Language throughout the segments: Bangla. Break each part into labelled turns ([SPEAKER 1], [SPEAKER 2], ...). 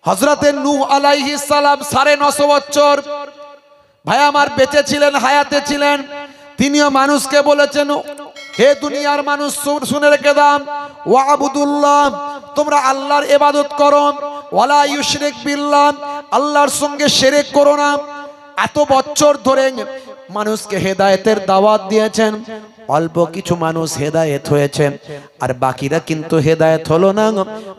[SPEAKER 1] হযরতে নূহ আলাইহিস সালাম 950 বছর ভাই আমার বেঁচে ছিলেন, হায়াতে ছিলেন। তিনিও মানুষকে বলেছেন, হে দুনিয়ার মানুষ শুনে রেখে দাও, ওয়াবুদুল্লাহ, তোমরা আল্লাহর ইবাদত করো, ওয়ালা ইউশরিক বিল্লাহ, আল্লাহর সঙ্গে শিরক করো না। এত বছর ধরে মানুষকে হেদায়েতের দাওয়াত দিয়েছেন, অল্প কিছু মানুষ হেদায়েত হয়েছে, আর বাকিরা কিন্তু হেদায়েত হলো না,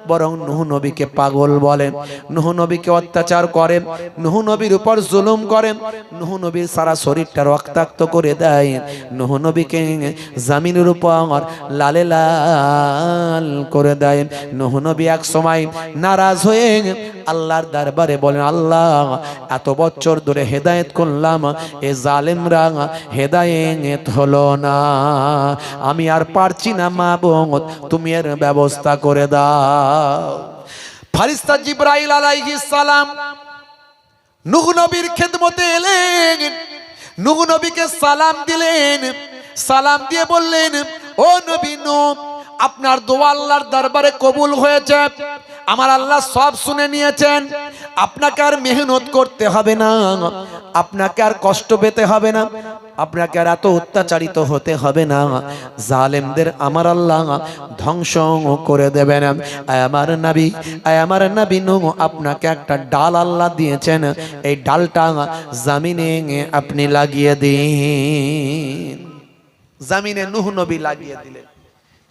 [SPEAKER 1] বরং নূহ নবীকে পাগল বলেন, নূহ নবীকে অত্যাচার করেন, নূহ নবীর উপর জুলুম করেন, নূহ নবীর সারা শরীরটা রক্তাক্ত করে দেয়, নূহ নবীকে জমিনের উপর লালে লাল করে দেয়। নূহ নবী এক সময় নারাজ হয়ে আল্লাহর দরবারে বলেন, আল্লাহ, এত বছর ধরে হেদায়েত করলাম, এ জালেমরা হেদায়েত হলো না, আমি আর পারছি না মাবুদ, তুমি এর ব্যবস্থা করে দাও। ফেরেশতা জিবরাইল আলাইহিস সালাম নূহ নবীর খেদমতে এলেন, নূহ নবীকে সালাম দিলেন, সালাম দিয়ে বললেন, ও নবী নূহ, আপনার দোয়া আল্লাহর দরবারে কবুল হয়েছে, আমার আল্লাহ সব শুনে নিয়েছেন, আপনাকে আর মেহনত করতে হবে না, আপনাকে আর কষ্ট পেতে হবে না, আপনাকে আর এত অত্যাচারিত হতে হবে না, জালেমদের আমার আল্লাহ ধ্বংস করে দেবেন। আমার নবী, আমার নবী নূহ, আপনাকে একটা ডাল আল্লাহ দিয়েছেন, এই ডালটা জমিনে আপনি লাগিয়ে দিন। জমিনে নূহ নবী লাগিয়ে দিলেন।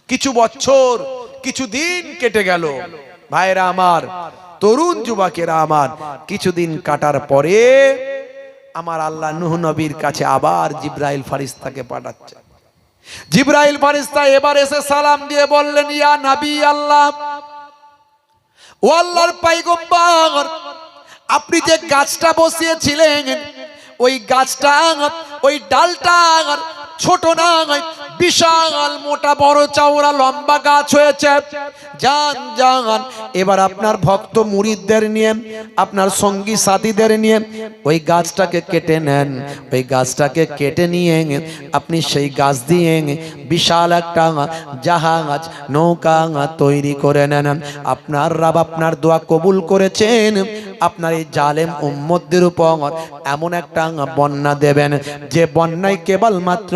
[SPEAKER 1] কিছু বছর, কিছু দিন কেটে গেল। ভাইরা আমার, তরুণ যুবকেরা আমার, কিছুদিন কাটার পরে আমার আল্লাহ নূহ নবীর কাছে আবার জিবরাইল ফেরেশতাকে পাঠাচ্ছে। জিবরাইল ফেরেশতা এবার এসে সালাম দিয়ে বললেন, ইয়া নবী আল্লাহ, ও আল্লাহর পয়গম্বর, আপনি যে গাছটা বসিয়েছিলেন, ওই গাছটা, ওই ডালটা ছোট না, বিশাল মোটা বড় চওড়া লম্বা গাছ হয়েছে। যান যান, এবার আপনার ভক্ত মুরিদদের নিয়ে, আপনার সঙ্গী সাথীদের নিয়ে ওই গাছটাকে কেটে নেন, ওই গাছটাকে কেটে নিয়ে আপনি সেই গাছ দিয়ে বিশাল একটা জাহাজ, নৌকা তৈরি করে নেন। আপনার রব আপনার দোয়া কবুল করেছেন, আপনার এই জালেম উম্মতদের উপর এমন একটা বন্যা দেবেন, যে বন্যায় কেবলমাত্র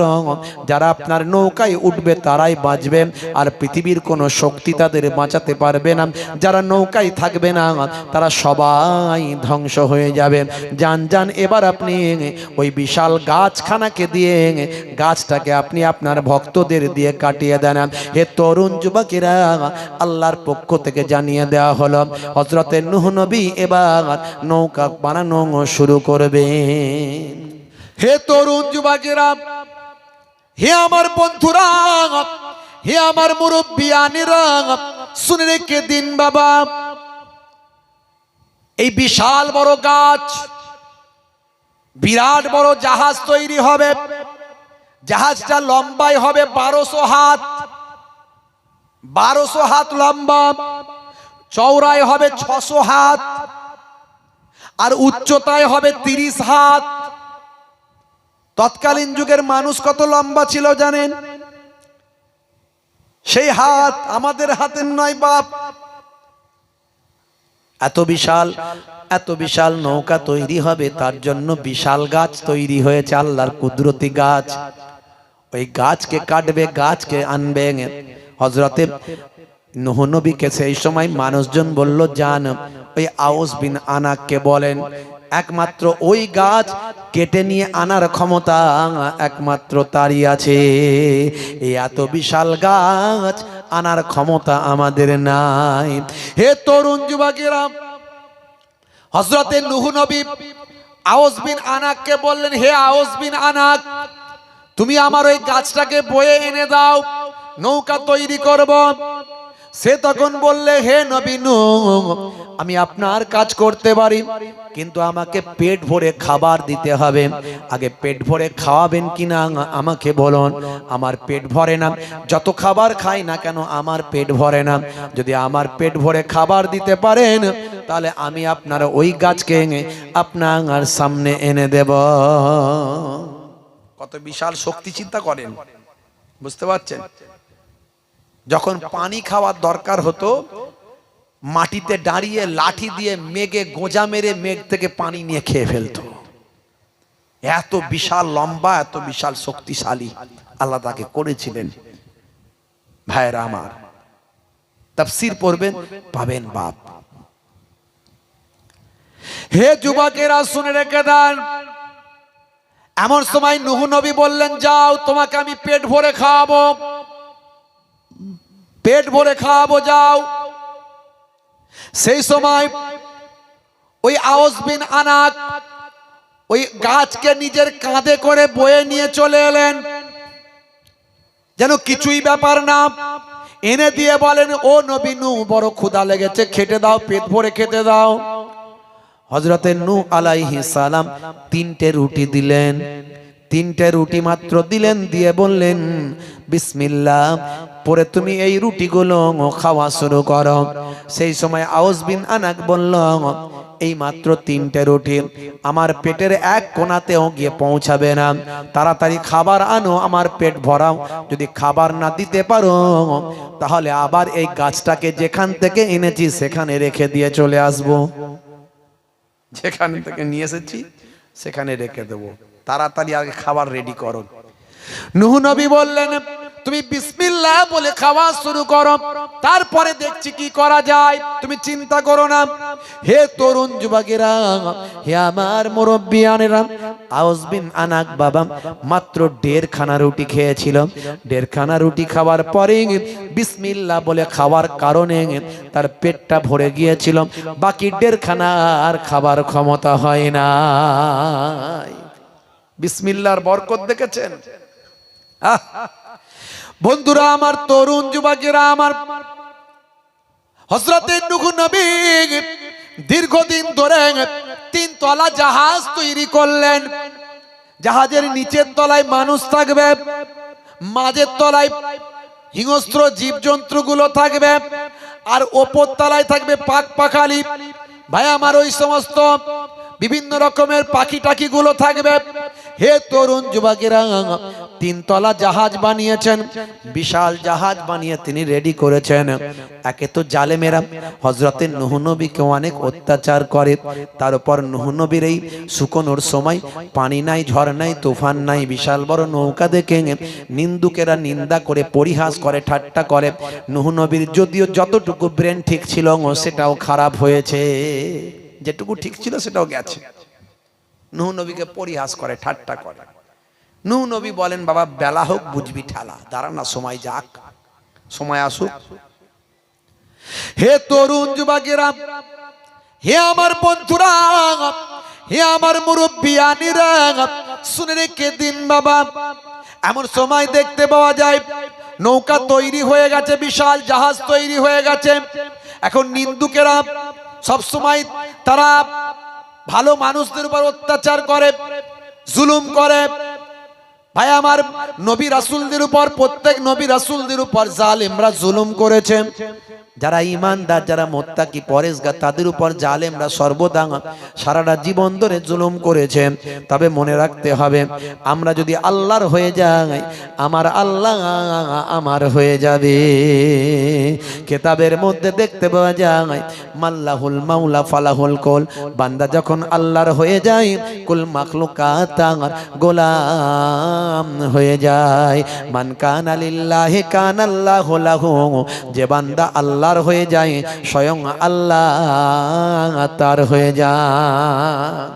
[SPEAKER 1] যারা আপনার নৌকায় উঠবে তারাই বাঁচবে, আর পৃথিবীর কোনো শক্তি তাদের বাঁচাতে পারবে না। যারা নৌকায় থাকবে না তারা সবাই ধ্বংস হয়ে যাবে। যান যান, এবার আপনি ওই বিশাল গাছখানাকে দিয়ে, গাছটাকে আপনি আপনার ভক্তদের দিয়ে কাটিয়ে দেন। হে তরুণ যুবকেরা, আল্লাহর পক্ষ থেকে জানিয়ে দেওয়া হলো, হযরতে নূহ নবী এবার নৌকা বানানো শুরু করবে। হে তরুণ যুবকেরা, হে আমার বন্ধুরা, হে আমার মুরব্বিয়ানেরা, শুনে রেখে দিন বাবা, এই বিশাল বড় গাছ, বিরাট বড় জাহাজ তৈরি হবে। জাহাজটা লম্বাই হবে 1200 হাত, 1200 হাত লম্বা, চওড়ায় হবে 600 হাত, আর উচ্চতায় হবে 30 হাত। তৎকালীন যুগের মানুষ কত লম্বা ছিল জানেন? সেই হাত আমাদের হাতের নয় বাপ। এত বিশাল নৌকা তৈরি হবে, তার জন্য বিশাল গাছ তৈরি হয়েছে, আল্লাহর কুদরতি গাছ। ওই গাছকে কাটবে, গাছকে আনবে। হযরতে নূহ নবীকে সেই সময় মানুষজন বলল, যান ওই আউস বিন আনাককে বলেন, একমাত্র ওই গাছ কেটে নিয়ে আনার ক্ষমতা একমাত্র তারই আছে, এই এত বিশাল গাছ আনার ক্ষমতা আমাদের নাই। হে তরুণ যুবকেরা, হযরতে নূহ নবী আউস বিন আনাককে বললেন, হে আউস বিন আনাক, তুমি আমার ওই গাছটাকে বয়ে এনে দাও, নৌকা তৈরি করব। সে তখন বললে, হে নবী নূহ, আমি আপনার কাজ করতে পারি, কিন্তু আমাকে পেট ভরে খাবার দিতে হবে। আগে পেট ভরে খাওয়াবেন কিনা আমাকে বলুন। আমার পেট ভরে না, যত খাবার খাই না কেন আমার পেট ভরে না। যদি আমার পেট ভরে খাবার দিতে পারেন, তাহলে আমি আপনার ওই গাছকে আপনার সামনে এনে দেব। কত বিশাল শক্তি চিন্তা করেন, বুঝতে পারছেন? যখন পানি খাওয়ার দরকার হতো, মাটিতে দাঁড়িয়ে লাঠি দিয়ে মেঘে গোঁজা মেরে মেঘ থেকে পানি নিয়ে খেয়ে ফেলতো। এত বিশাল লম্বা, এত বিশাল শক্তিশালী আল্লাহ তাকে করেছিলেন। ভাইরা আমার, তাফসীর পড়বেন, পাবেন বাপ। হে যুবকেরা শুনে রেখে দেন, এমন সময় নূহ নবী বললেন, যাও তোমাকে আমি পেট ভরে খাওয়াবো, পেট ভরে খাওয়াবো, যাও। সেই সময় ওই আওস বিন আনাক ওই গাছকে নিজের কাঁধে করে বয়ে নিয়ে চলে এলেন, যেন কিছুই ব্যাপার না। এনে দিয়ে বলেন, ও নবী নূহ, বড় ক্ষুধা লেগেছে, খেতে দাও, পেট ভরে খেতে দাও। হযরতে নূহ আলাইহিস সালাম 3টে রুটি দিলেন, 3টে রুটি মাত্র দিলেন, দিয়ে বললেন, বিসমিল্লাহ পরে তুমি এই রুটিগুলো খাওয়া শুরু করো। সেই সময় আওস বিন আনাক বলল, এই মাত্র 3টে রুটি আমার পেটের এক কোণাতেও গিয়ে পৌঁছাবে না, তাড়াতাড়ি খাবার আনো, আমার পেট ভরাও। যদি খাবার না দিতে পারো তাহলে আবার এই গাছটাকে যেখান থেকে এনেছি সেখানে রেখে দিয়ে চলে আসবো, যেখান থেকে নিয়ে এসেছি সেখানে রেখে দেবো, তাড়াতাড়ি আগে খাবার রেডি করো। নূহ নবী বললেন, তুমি বিসমিল্লাহ বলে খাওয়া শুরু করো, তারপরে দেখছি কি করা যায়, তুমি চিন্তা করো না। হে তরুণ যুবকেরা, হে আমার মুরব্বিয়ানেরা, আওস বিন আনাক বাবা মাত্র 1.5 খানা রুটি খেয়েছিল। 1.5 খানা রুটি খাওয়ার পরে বিসমিল্লাহ বলে খাওয়ার কারণে তার পেটটা ভরে গিয়েছিল, বাকি 1.5 খানা আর খাবার ক্ষমতা হয় না। বিসমিল্লাহর বরকত দেখেছেন? বন্ধুরা আমার, তরুণ যুবকেরা আমার, হযরতে নূহ নবী দীর্ঘদিন ধরে 3 তলা জাহাজ তৈরি করলেন। জাহাজের নিচের তলায় মানুষ থাকবে, মাঝের তলায় হিংস্র জীবজন্তুগুলো থাকবে, আর ওপর তলায় থাকবে পাক পাখালি। ভাই আমার, ওই সমস্ত বিভিন্ন রকমের পাখি টাকি গুলো থাকবে। হে তরুণ যুবকেরা, 3 তলা জাহাজ বানিয়েছেন, বিশাল জাহাজ বানিয়ে তিনি রেডি করেছেন। একে তো জালেমেরা হযরতে নূহ নবীকে অনেক অত্যাচার করে, তার উপর নূহ নবীর এই শুকনোর সময় পানি নাই, ঝড় নাই, তুফান নাই, বিশাল বড় নৌকা দেখে নিন্দুকেরা নিন্দা করে, পরিহাস করে, ঠাট্টা করে। নূহ নবীর যদিও যতটুকু ব্রেন ঠিক ছিল সেটাও খারাপ হয়েছে, যেটুকু ঠিক ছিল সেটাও গেছে। নূহ নবীকে পরিহাস করে, ঠাট্টা করে। নূহ নবী বলেন, বাবা বেলা হোক বুঝবি ঠেলা, দাঁড়া না, সময় যাক, সময় আসুক। হে তরুণ যুবকেরা, হে আমার বন্ধুরা, হে আমার মুরব্বিয়ানিরা, শুনে রেখে দিন বাবা। এমন সময় দেখতে পাওয়া যায় নৌকা তৈরি হয়ে গেছে, বিশাল জাহাজ তৈরি হয়ে গেছে। এখন নিন্দুকেরা সব সময় তারা ভালো মানুষদের উপর অত্যাচার করে, জুলুম করে। ভাই আমার, নবী রাসূলদের উপর, প্রত্যেক নবী রাসূলদের উপর জালেমরা জুলুম করেছে। যারা ঈমানদার, যারা মুত্তাকি পরেজগার, তাদের উপর জালেমরা সর্বদা সারাটা জীবন ধরে জুলুম করেছে। তবে মনে রাখতে হবে, আমরা যদি আল্লাহর হয়ে যাই, আমার আল্লাহ আমার হয়ে যাবে। কিতাবের মধ্যে দেখতে পাওয়া যায়, মাল্লাহুল মাওলা ফালাহুল কুল, বান্দা যখন আল্লাহর হয়ে যায়, কুল মাখলুকাত গোলাম হয়ে যায়। মান কানা লিল্লাহি কানাল্লাহু লাহু, যে বান্দা আল্লাহর হয়ে যায়, স্বয়ং আল্লাহ তার হয়ে যায়।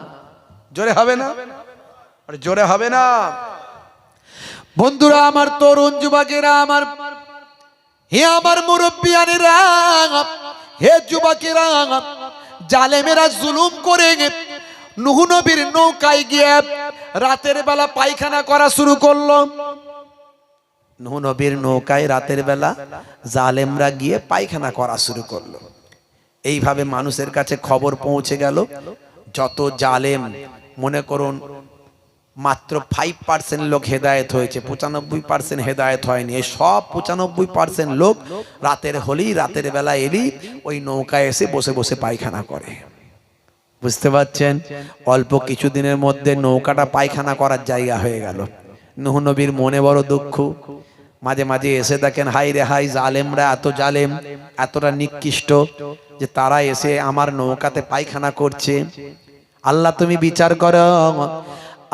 [SPEAKER 1] জোরে হবে না? জোরে হবে না? বন্ধুরা আমার, তরুণ যুবকেরা আমার, হে আমার মুরব্বিয়ানেরা, হে যুবকেরা, জালেমেরা জুলুম করে নূহ নবীর নৌকায় গিয়ে রাতের বেলা পায়খানা করা শুরু করলো। নূহ নবীর নৌকায় রাতের বেলা জালেমরা গিয়ে পায়খানা করা শুরু করলো। এইভাবে মানুষের কাছে খবর পৌঁছে গেল। যত জালেম, মনে করুন মাত্র 5% লোক হেদায়েত হয়েছে, 95% হেদায়েত হয়নি। এই সব 95% লোক রাতের হলেই, রাতের বেলা এলি ওই নৌকায় এসে বসে বসে পায়খানা করে। বুঝতে পারছেন? অল্প কিছুদিনের মধ্যে নৌকাটা পায়খানা করার জায়গা হয়ে গেল। নূহ নবীর মনে বড় দুঃখ। মাঝে মাঝে এসে দেখেন হাই রে হাই, জালেমরা এত জালেম, এতটা নিকৃষ্ট যে তারা এসে আমার নৌকাতে পায়খানা করছে। আল্লাহ তুমি বিচার করো।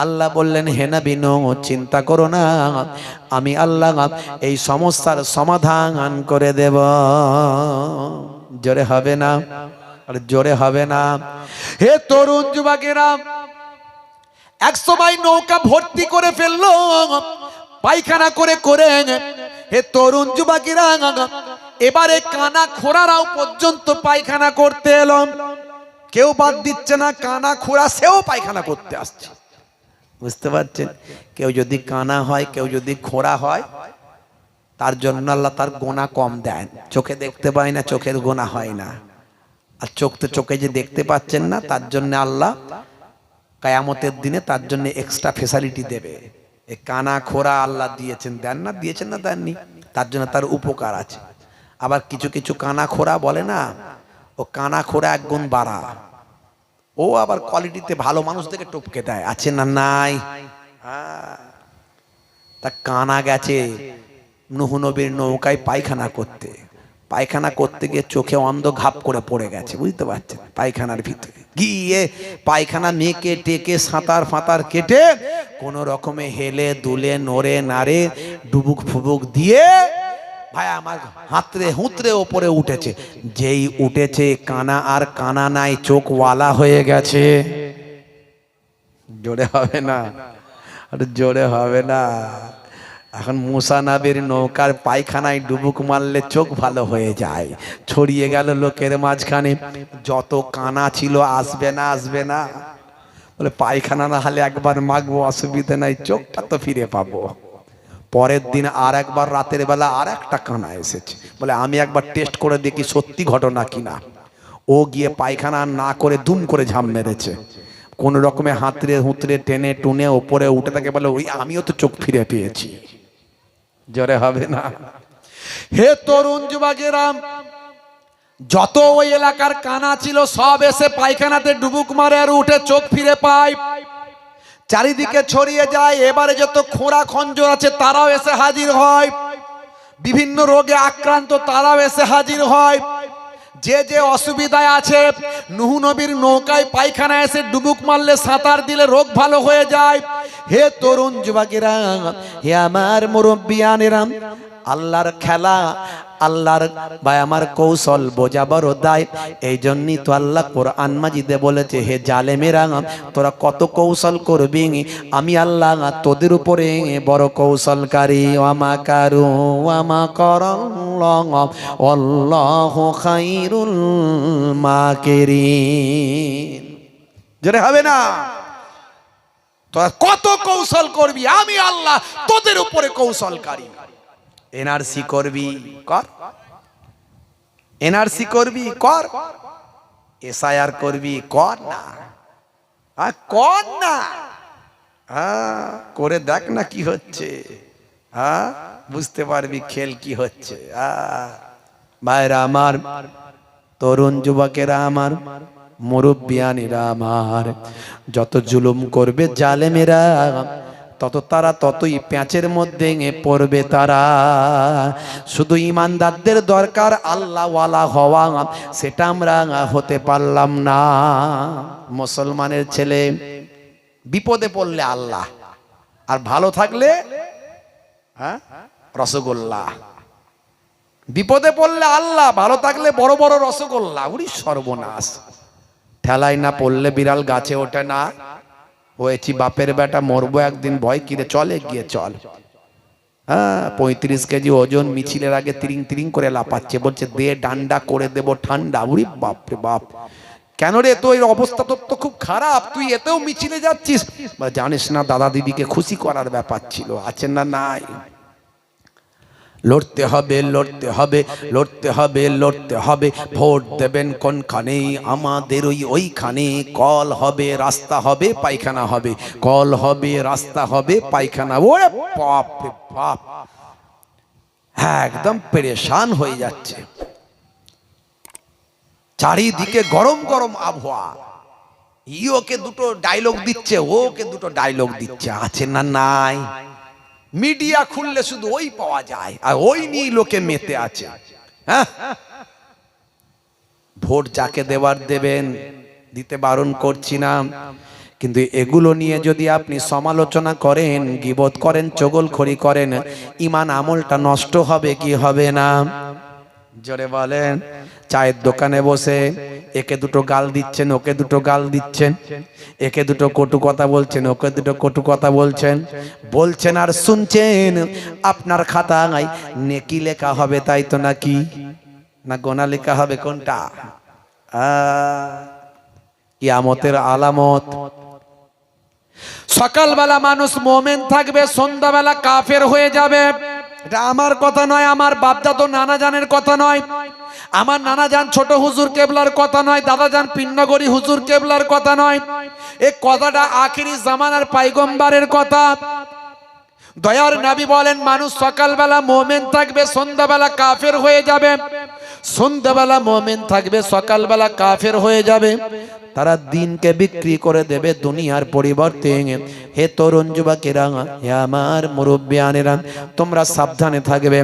[SPEAKER 1] আল্লাহ বললেন, হে নবী নূহ, চিন্তা করো না, আমি আল্লাহ এই সমস্যার সমাধান করে দেব। জোরে হবে না? আর জোরে হবে না? হে তরুণ যুবকেরা, এক সময় নৌকা ভর্তি করে ফেললো পায়খানা করে করে। হে তরুণ যুবকেরা, এবারে কানা খোড়ারাও পর্যন্ত পায়খানা করতে এলো। কেউ বাদ দিচ্ছে না, কানা খোড়া সেও পায়খানা করতে আসছে। বুঝতে পারছেন? কেউ যদি কানা হয়, কেউ যদি খোড়া হয়, তার জন্য আল্লাহ তার গোনা কম দেন। চোখে দেখতে পায় না, চোখের গোনা হয় না। আর চোখে যে দেখতে পাচ্ছেন না, তার জন্য আল্লাহ কিয়ামতের দিনে তার জন্য এক্সট্রা ফ্যাসিলিটি দেবে। এই কানা খোড়া আল্লাহ দিয়েছেন, দেন না? দিয়েছেন না দেননি? তার জন্য তার উপকার আছে। আবার কিছু কিছু কানা খোড়া বলে না, ও কানা খোড়া এক গুণ বাড়া, ও আবার কোয়ালিটিতে ভালো মানুষ থেকে টপকে দেয়। আছে না? নাই? তা কানা গেছে নূহ নবীর নৌকায় পায়খানা করতে। পায়খানা করতে গিয়ে চোখে অন্ধ ঘাপ করে পড়ে গেছে। বুঝতে পারছেন? পায়খানার ভিতরে গিয়ে পায়খানা মেকে টেকে সাঁতার ফাঁতার কেটে কোন রকমে হেলে দুলে নড়ে নাড়ে ডুবুক ফুবুক দিয়ে ভাই আমার হাতরে হুতরে ওপরে উঠেছে। যেই উঠেছে, কানা আর কানা নাই, চোখওয়ালা হয়ে গেছে। জোরে হবে না? আর জোরে হবে না? এখন মুসা নবীর নৌকার পায়খানায় ডুবুক মারলে চোখ ভালো হয়ে যায়। ছড়িয়ে গেল লোকের মাঝখানে। যত কানা ছিল আসবে না, আসবে না বলে, পায়খানা না হলে একবার মাগবো, অসুবিধা নাই, চোখটা তো ফিরে পাবো। পরের দিন আর একবার রাতের বেলা আর একটা কানা এসেছে, বলে আমি একবার টেস্ট করে দেখি সত্যি ঘটনা কিনা। ও গিয়ে পায়খানা না করে দুম করে ঝাম মেরেছে। কোন রকমে হাতরে হুতরে টেনে টুনে ওপরে উঠে থাকে, বলে ওই আমিও তো চোখ ফিরে পেয়েছি। জোরে হবে না? হে তরুণ যুবকেরা, যত ওই এলাকার কানা ছিল সব এসে পায়খানাতে ডুবুক মারে আর উঠে চোখ ফিরে পায়, চারিদিকে ছড়িয়ে যায়। এবারে যত খোঁড়া খঞ্জর আছে তারাও এসে হাজির হয়, বিভিন্ন রোগে আক্রান্ত তারাও এসে হাজির হয়। যে যে অসুবিধায় আছে, নূহ নবীর নৌকায় পায়খানা এসে ডুবুক মারলে, সাঁতার দিলে রোগ ভালো হয়ে যায়। হে তরুণ যুবকেরা, হে আমার মুরব্বিয়ানেরা, আল্লাহর খেলা, আল্লাহর ভাই আমার কৌশল বোঝাবার দায়। এই জন্যই তো আল্লাহ কোরআন মাজিদে বলেছে, হে জালেমেরা, তোরা কত কৌশল করবি, আমি আল্লাহ তোদের উপরে বড় কৌশলকারী। ওয়ামা কারু ওয়ামা করল্লাহু আল্লাহু খায়রুল মাকিরিন। জোরে হবে না? তোরা কত কৌশল করবি, আমি আল্লাহ তোদের উপরে কৌশলকারী। এনআরসি করবি কর, এনআরসি করবি কর, এসআইআর করবি কর না, কর না, করে দেখ না কি হচ্ছে, বুঝতে পারবি খেল কি হচ্ছে। ভাইরা আমার, তরুণ যুবকেরা আমার, মুরব্বিয়ানেরা আমার, যত জুলুম করবে জালেমেরা, ততই প্যাঁচের মধ্যে পড়বে তারা। শুধু ইমানদারদের দরকার আল্লাহওয়ালা হওয়া, সেটা আমরা হতে পারলাম না। মুসলমানের ছেলে বিপদে পড়লে আল্লাহ, আর ভালো থাকলে রসগোল্লা। বিপদে পড়লে আল্লাহ, ভালো থাকলে বড় বড় রসগোল্লা। উরি সর্বনাশ! ঠেলায় না পড়লে বিড়াল গাছে ওঠে না। হয়েছি বাপের বেটা, মরবো একদিন, ভয় কিরে, চলে গিয়ে চল। 35 কেজি ওজন, মিছিলের আগে তিরিং তিরিং করে লাপাচ্ছে, বলছে দে ডান্ডা করে দেব ঠান্ডা। উরি বাপরে বাপ! কেন রে, তোর অবস্থা তো খুব খারাপ, তুই এতেও মিছিলে যাচ্ছিস? জানিস না দাদা দিদিকে খুশি করার ব্যাপার ছিল। আছেন না? নাই। লড়তে হবে, লড়তে হবে, লড়তে হবে, লড়তে হবে। ভোট দেবেন কোনখানে? আমাদের ওইখানে। কল হবে, রাস্তা হবে, পায়খানা হবে। কল হবে, রাস্তা হবে, পায়খানা। ওরে বাপ রে বাপ! একদম পেরেশান হয়ে যাচ্ছে। চারিদিকে গরম গরম আবহাওয়া। ওকে দুটো ডায়লগ দিচ্ছে, ওকে দুটো ডায়লগ দিচ্ছে। আছে না? নাই। মিডিয়া খুললে শুধু ওই পাওয়া যায়, আর ওই নিয়ে লোকে মেতে আছে। হ্যাঁ, ভোট যাকে দেওয়ার দেবেন, দিতে বারণ করছি না, কিন্তু এগুলো নিয়ে যদি আপনি সমালোচনা করেন, গীবত করেন, চগলখড়ি করেন, ঈমান আমলটা নষ্ট হবে কি হবে না? জোরে বলেন। চায়ের দোকানে বসে একে দুটো গাল দিচ্ছেন, ওকে দুটো গাল দিচ্ছেন, একে দুটো কটু কথা বলছেন, ওকে দুটো কটু কথা বলছেন, বলছেন আর শুনছেন। আপনার খাতায় নেকি লেখা হবে, তাই তো নাকি? না গোনা লেখা হবে? কোনটা? কিয়ামতের আলামত। সকালবেলা মানুষ মুমিন থাকবে, সন্ধ্যাবেলা কাফের হয়ে যাবে। এটা আমার কথা নয়, আমার বাপদাদা নানা জানের কথা নয়, আমার নানা জান ছোট হুজুর কেবলার কথা নয়, দাদা জান পিন্নগরী হুজুর কেবলার কথা নয়। এই কথাটা আখিরি জামানার পয়গম্বরের কথা। দয়ার নবী বলেন, মানুষ সকালবেলা মুমিন থাকবে, সন্ধ্যাবেলা কাফের হয়ে যাবে। সন্ধ্যাবেলা মুমিন থাকবে, সকালবেলা কাফের হয়ে যাবে। তারা দিনকে বিক্রি করে দেবে দুনিয়ার পরিবর্তে। হে তরুণ যুবকেরা, হে আমার মুরব্বিয়ানেরা, তোমরা সাবধানে থাকবে।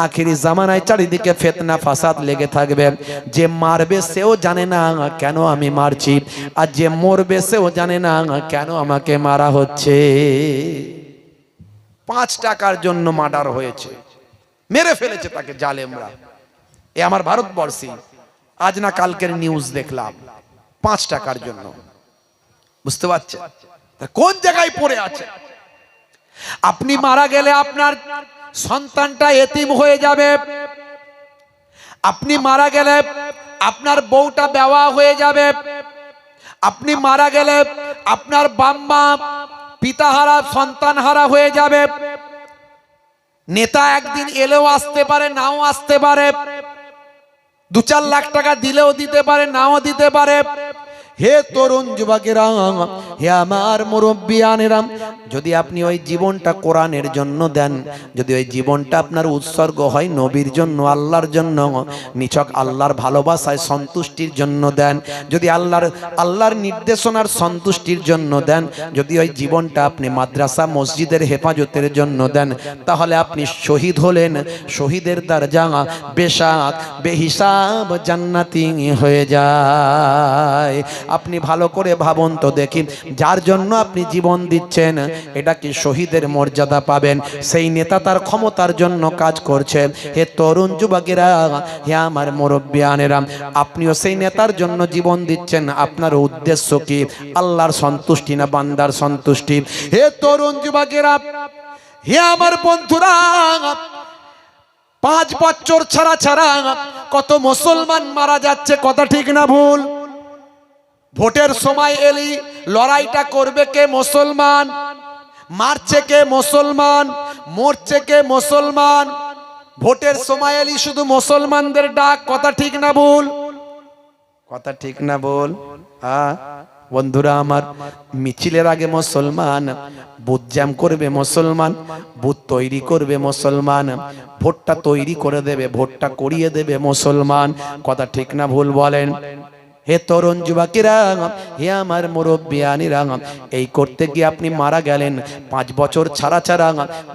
[SPEAKER 1] আখিরি জামানায় চারিদিকে ফিতনা ফাসাদ লেগে থাকবে। যে মারবে সেও জানে না কেন আমি মারছি, আর যে মরবে সেও জানে না কেন আমাকে মারা হচ্ছে। 5 টাকার জন্য মার্ডার হয়েছে, মেরে ফেলেছে তাকে জালেমরা। এ আমার ভারতবর্ষী, আজ না কালকের নিউজ দেখলাম, 5 টাকার জন্য। বুঝতে পারছেন কোন জায়গায় পড়ে আছে? আপনি মারা গেলে আপনার সন্তানটা এতিম হয়ে যাবে। আপনি মারা গেলে আপনার বউটা বেওয়া হয়ে যাবে। আপনি মারা গেলে আপনার বাম্মা পিতাহারা সন্তানহারা হয়ে যাবে। নেতা একদিন এলেও আসতে পারে, নাও আসতে পারে। 2-4 লাখ টাকা দিলেও দিতে পারে, নাও দিতে পারে। হে তরুণ যুবকেরা, হে আমার মুরব্বিয়ানেরা, যদি আপনি ওই জীবনটা কোরআনের জন্য দেন, যদি ওই জীবনটা আপনার উৎসর্গ হয় নবীর জন্য, আল্লাহর জন্য, নিছক আল্লাহর ভালোবাসায় সন্তুষ্টির জন্য দেন, যদি আল্লাহর নির্দেশনার সন্তুষ্টির জন্য দেন, যদি ওই জীবনটা আপনি মাদ্রাসা মসজিদের হেফাজতের জন্য দেন, তাহলে আপনি শহীদ হলেন। শহীদের দরজা বেশাক বেহিসাব জান্নাতি হয়ে যায়। আপনি ভালো করে ভাবুন তো দেখি, যার জন্য আপনি জীবন দিচ্ছেন, এটা কি শহীদের মর্যাদা পাবেন? সেই নেতা তার ক্ষমতার জন্য কাজ করছে। হে তরুণ যুবকেরা, হে আমার মুরব্বিয়ানেরা, আপনিও সেই নেতার জন্য জীবন দিচ্ছেন। আপনার উদ্দেশ্য কি? আল্লাহর সন্তুষ্টি না বান্দার সন্তুষ্টি? হে তরুণ যুবকেরা, হে আমার বন্ধুরা, 5 বছর ছাড়া ছাড়া কত মুসলমান মারা যাচ্ছে, কথা ঠিক না ভুল? ভোটের সময় এলি লড়াইটা করবে কে? মুসলমান। মারছে কে? মুসলমান। মরছে কে? মুসলমান। ভোটের সময় এলি শুধু মুসলমানদের ডাক, কথা ঠিক না ভুল? কথা ঠিক না ভুল? বন্ধুরা আমার, মিছিলের আগে মুসলমান, বুথ জ্যাম করবে মুসলমান, বুথ তৈরি করবে মুসলমান, ভোটটা তৈরি করে দেবে, ভোটটা করিয়ে দেবে মুসলমান, কথা ঠিক না ভুল বলেন? হে তরুণ যুবকেরা, হে আমার মুরব্বিয়ানেরা, এই করতে গিয়ে আপনি মারা গেলেন। 5 বছর ছাড়া ছাড়া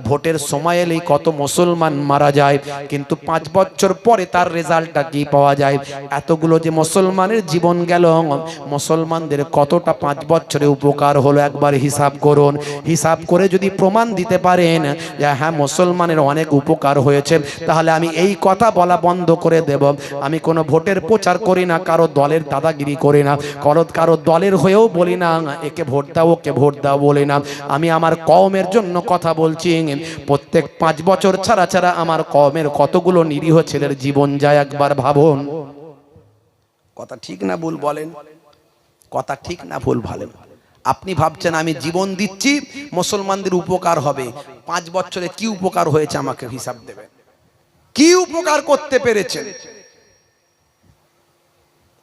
[SPEAKER 1] ভোটের সময় এলেই কত মুসলমান মারা যায়, কিন্তু 5 বছর পরে তার রেজাল্টটা কি পাওয়া যায়? এতগুলো যে মুসলমানের জীবন গেল, মুসলমানদের কতটা 5 বছরে উপকার হলো একবার হিসাব করুন। হিসাব করে যদি প্রমাণ দিতে পারেন যে হ্যাঁ মুসলমানের অনেক উপকার হয়েছে, তাহলে আমি এই কথা বলা বন্ধ করে দেব। আমি কোনো ভোটের প্রচার করি না, কারো দলের দাদাগিরি করি না, কারো দলের হয়েও বলি না একে ভোট দাও ওকে ভোট দাও বলি না। আমি আমার কওমের জন্য কথা বলছি। প্রত্যেক 5 বছর ছাড়া ছাড়া আমার কওমের কতগুলো নিরীহ ছেলের জীবন যায় একবার ভাবুন। কথা ঠিক না ভুল বলেন? কথা ঠিক না ভুল বলেন? আপনি ভাবছেন আমি জীবন দিচ্ছি মুসলমানদের উপকার হবে, 5 বছরে কি উপকার হয়েছে আমাকে হিসাব দেবেন। কি উপকার করতে পেরেছেন?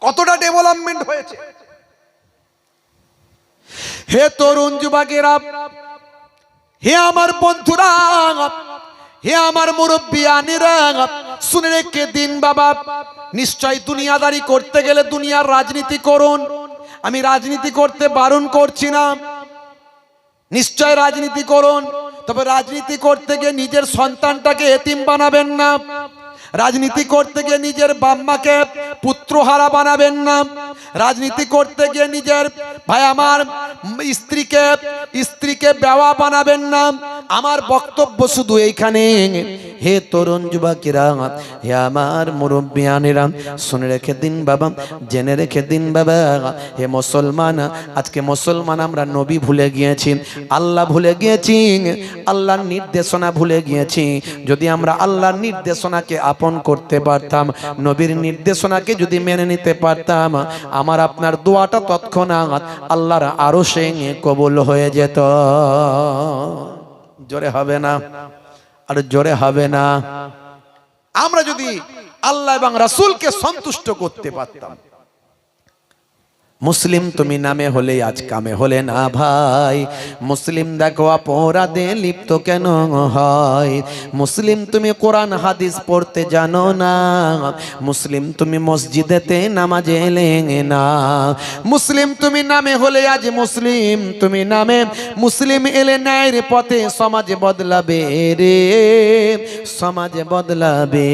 [SPEAKER 1] কতটা ডেভেলপমেন্ট হয়েছে? হে তরুণ যুবকেরা, হে আমার বন্ধুরা, হে আমার মুরব্বিয়ানেরা, শুনে রেখে দিন বাবা, নিশ্চয় দুনিয়াদারি করতে গেলে দুনিয়ার রাজনীতি করুন। আমি রাজনীতি করতে বারণ করছি না, নিশ্চয় রাজনীতি করুন, তবে রাজনীতি করতে গিয়ে নিজের সন্তানটাকে এতিম বানাবেন না, রাজনীতি করতে গিয়ে নিজের বাম্মাকে পুত্রহারা বানাবেন না, রাজনীতি করতে গিয়ে নিজের ভাই আমার স্ত্রীকে বেওয়া বানাবেন না। আমার বক্তব্য শুধু এইখানে, হে তরুণ যুবকেরা, হে আমার মুরব্বিয়ানেরা, শুনে রেখে দিন বাবা, জেনে রেখে দিন বাবা। হে মুসলমান, আজকে মুসলমান আমরা নবী ভুলে গিয়েছি, আল্লাহ ভুলে গিয়েছি, আল্লাহর নির্দেশনা ভুলে গিয়েছি। যদি আমরা আল্লাহর নির্দেশনাকে আপন করতে পারতাম, নবীর নির্দেশনাকে যদি মেনে নিতে পারতাম, আমার আপনার দোয়াটা তৎক্ষণাৎ আল্লাহর আরশে কবুল হয়ে যেত। জোরে হবে না? আর জোরে হবে না? আমরা যদি আল্লাহ এবং রাসূলকে সন্তুষ্ট করতে পারতাম। মুসলিম তুমি নামে হলে আজ কামে হলে না ভাই, মুসলিম দেখো অপরাধে লিপ্ত কেন হয়, মুসলিম তুমি কোরআন হাদিস পড়তে জানো না, মুসলিম তুমি মসজিদেতে নামাজে এলে না, মুসলিম তুমি নামে হলে আজ মুসলিম তুমি নামে মুসলিম এলে ন্যায়ের পথে সমাজে বদলাবে রে, সমাজে বদলাবে।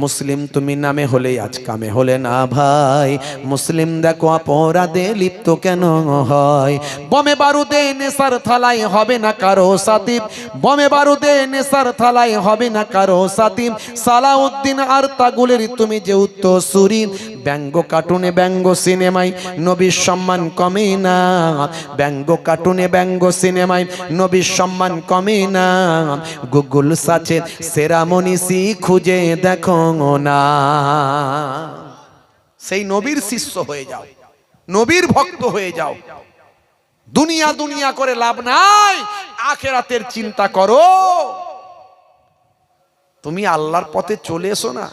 [SPEAKER 1] মুসলিম তুমি নামে হলে আজ কামে হলে না ভাই, মুসলিম দেখো অপরাধ লিপ্ত কেন হয়। বমে বারুদে নেশার থালায় হবে না কারো সাথী, বমে বারুদে নেশার থালায় হবে না কারো সাথী, সালাউদ্দিন আর তাগুলের তুমি যে উত্তরসূরি, ব্যঙ্গ কার্টুনে ব্যঙ্গ সিনেমায় নবীর সম্মান কমে না, ব্যঙ্গ কার্টুনে ব্যঙ্গ সিনেমায় নবীর সম্মান কমে না, গুগল সার্চের সেরা মনীষী খুঁজে দেখো না। সেই নবীর শিষ্য হয়ে যাও, নবীর ভক্ত হয়ে যাও। দুনিয়া দুনিয়া করে লাভ নাই, আখিরাতের চিন্তা করো। তুমি আল্লাহর পথে চলে এসো না,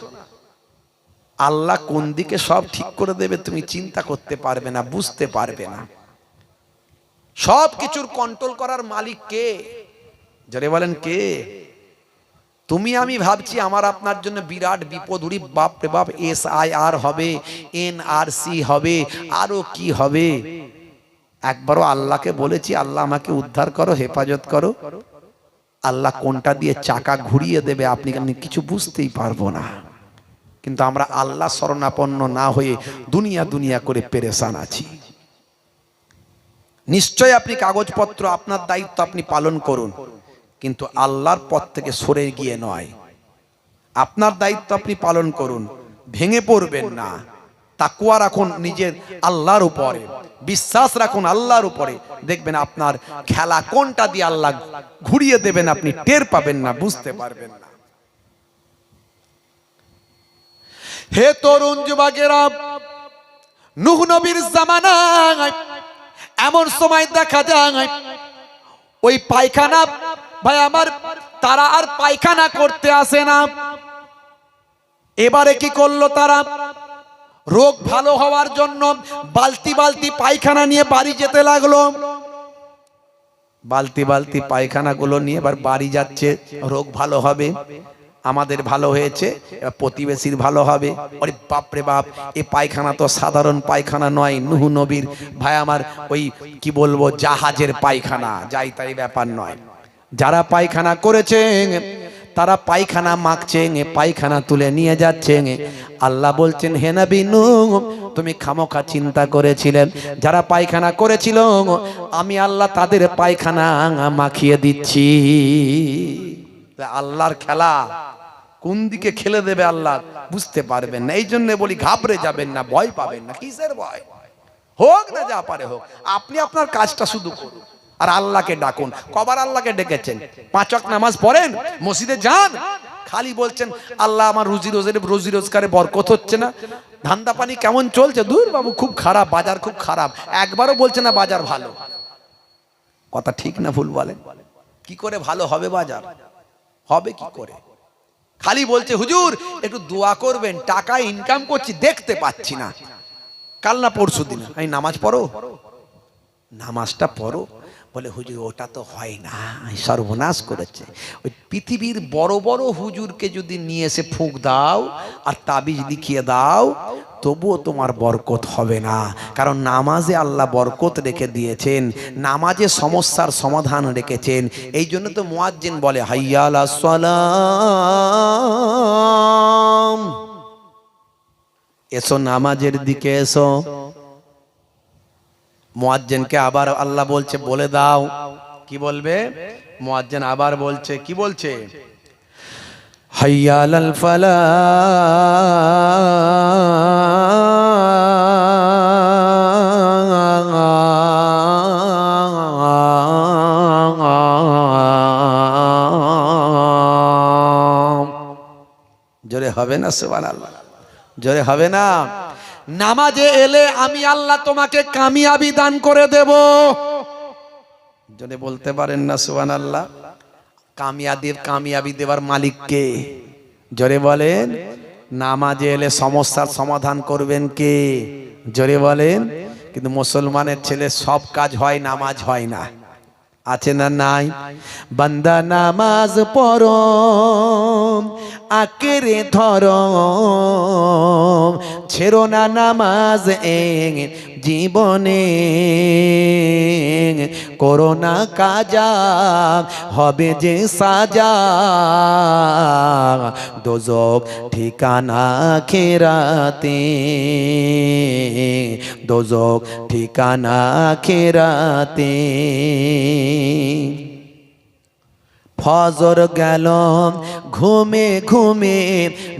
[SPEAKER 1] আল্লাহ কোন দিকে সব ঠিক করে দেবে তুমি চিন্তা করতে পারবে না, বুঝতে পারবে না। সব কিছুর কন্ট্রোল করার মালিক কে? যারা বলেন কে? তুমি আমি ভাবছি আমার আপনার জন্য বিরাট বিপদ, উড়ি বাপ রে বাপ, SIR হবে, NRC হবে, আরো কি হবে। একবারও আল্লাহকে বলেছি আল্লাহ আমাকে উদ্ধার করো, হেফাজত করো? আল্লাহ কোনটা দিয়ে চাকা ঘুরিয়ে দেবে আপনি কিছু বুঝতেই পারবো না। কিন্তু আমরা আল্লাহ শরণাপন্ন না হয়ে দুনিয়া দুনিয়া করে পেরেশান আছি। নিশ্চয় আপনি কাগজপত্র আপনার দায়িত্ব আপনি পালন করুন, কিন্তু আল্লাহর পথ থেকে সরে গিয়ে নয়। আপনার দায়িত্ব আপনি পালন করুন, ভেঙে পড়বেন না। তাকওয়া রাখুন নিজের আল্লাহর উপরে, বিশ্বাস রাখুন আল্লাহর উপরে। দেখবেন আপনার খেলা কোনটা দিয়ে আল্লাহ ঘুরিয়ে দেবেন আপনি টের পাবেন না, বুঝতে পারবেন না। হে তরুণ যুবকেরা, নূহ নবীর জামানায় এমন সময় দেখা যায় ওই পায়খানা, ভাই আমার, তারা আর পায়খানা করতে আসে না। এবারে কি করলো তারা? রোগ ভালো হওয়ার জন্য বালতি বালতি পায়খানা নিয়ে বাড়ি যেতে লাগলো। বালতি বালতি পায়খানা গুলো নিয়ে এবার বাড়ি যাচ্ছে, রোগ ভালো হবে, আমাদের ভালো হয়েছে, প্রতিবেশীর ভালো হবে। আরে বাপ রে বাপ, এই পায়খানা তো সাধারণ পায়খানা নয়, নূহ নবীর ভাই আমার ওই কি বলবো জাহাজের পায়খানা, যাই তাই ব্যাপার নয়। যারা পায়খানা করেছে তারা পায়খানা মাখছে, পায়খানা তুলে নিয়ে যাচ্ছে। আল্লাহ বলছেন হে নবী নূহ, তুমি খামোখা চিন্তা করেছিলেন, যারা পায়খানা করেছিল আমি আল্লাহ তাদের পায়খানা মাখিয়ে দিচ্ছি। আল্লাহর খেলা কোন দিকে খেলে দেবে আল্লাহ বুঝতে পারবেন না। এই জন্য বলি ঘাবড়ে যাবেন না, ভয় পাবেন না। কিসের ভয়? হোক না যা পারে হোক, আপনি আপনার কাজটা শুধু করুন আর আল্লাহকে ডাকুন। কবার আল্লাহকে ডেকেছেন? 5 ওয়াক্ত নামাজ পড়েন, মসজিদে যান, খালি বলছেন আল্লাহ আমার রুজি রোজগারে বরকত হচ্ছে না, ধান্দা পানি কেমন চলছে? দূর বাবু, খুব খারাপ, বাজার খুব খারাপ। একবারও বলছে না বাজার ভালো। কথা ঠিক না ভুল বলেন? কি করে ভালো হবে বাজার? হবে কি করে? খালি বলছে হুজুর একটু দোয়া করবেন, টাকা ইনকাম করছি দেখতে পাচ্ছি না। কাল না পরশু দিন, এই নামাজ পড়ো, নামাজটা পড়ো, বলে হুজুর ওটা তো হয় না, সর্বনাশ করেছে। ওই পৃথিবীর বড় বড় হুজুরকে যদি নিয়ে এসে ফুঁক দাও আর তাবিজ লিখিয়ে দাও তবুও তোমার বরকত হবে না, কারণ নামাজে আল্লাহ বরকত রেখে দিয়েছেন, নামাজে সমস্যার সমাধান রেখেছেন। এই জন্য তো মুয়াজ্জিন বলে হাইয়া আলাস সালাম, এসো নামাজের দিকে এসো। মুয়াজ্জিনকে আবার আল্লাহ বলছে বলে দাও, কি বলবে? মুয়াজ্জিন আবার বলছে, কি বলছে? হাইয়া আলাল ফালাহ, জোরে হবে না সুবহানাল্লাহ? জোরে হবে না? নামাজে এলে আমি আল্লাহ তোমাকে কামিয়াবি দান করে দেব। জোরে বলতে পারেন না সুবহানাল্লাহ? কামিয়াবি দেওয়ার মালিক কে? জোরে বলেন। নামাজে এলে সমস্যার সমাধান করবেন কে? জোরে বলেন। কিন্তু মুসলমানের ছেলে সব কাজ হয়, নামাজ হয় না, আছে না নাই? বান্দা নামাজ পড়ো আঁকড়ে ধরো, ছেড়ো না নামাজ জীবনে, করো না কাজা হবে যে সাজা, দোজখ ঠিকানা আখিরাতে, দোজখ ঠিকানা আখিরাতে। ফজর গেল ঘুমে ঘুমে,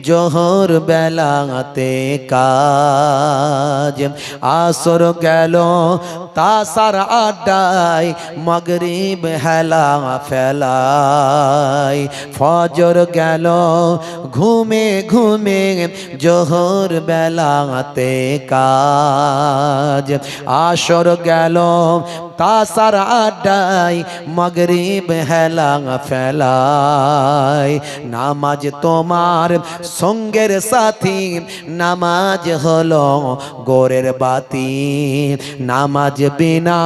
[SPEAKER 1] জোহর বেলাতে কাজ, আসর গেল তাসার আড্ডায়, মাগরিব হেলা ফেলাই। ফজর গেল ঘুমে ঘুমে, জোহর বেলাতে কাজ, আসর গেল তাসার আড্ডায়, মাগরিব হেলা ফেলাই। নামাজ তোমার সঙ্গের সাথী, নামাজ হলো গোরের বাতি, নামাজ বিনা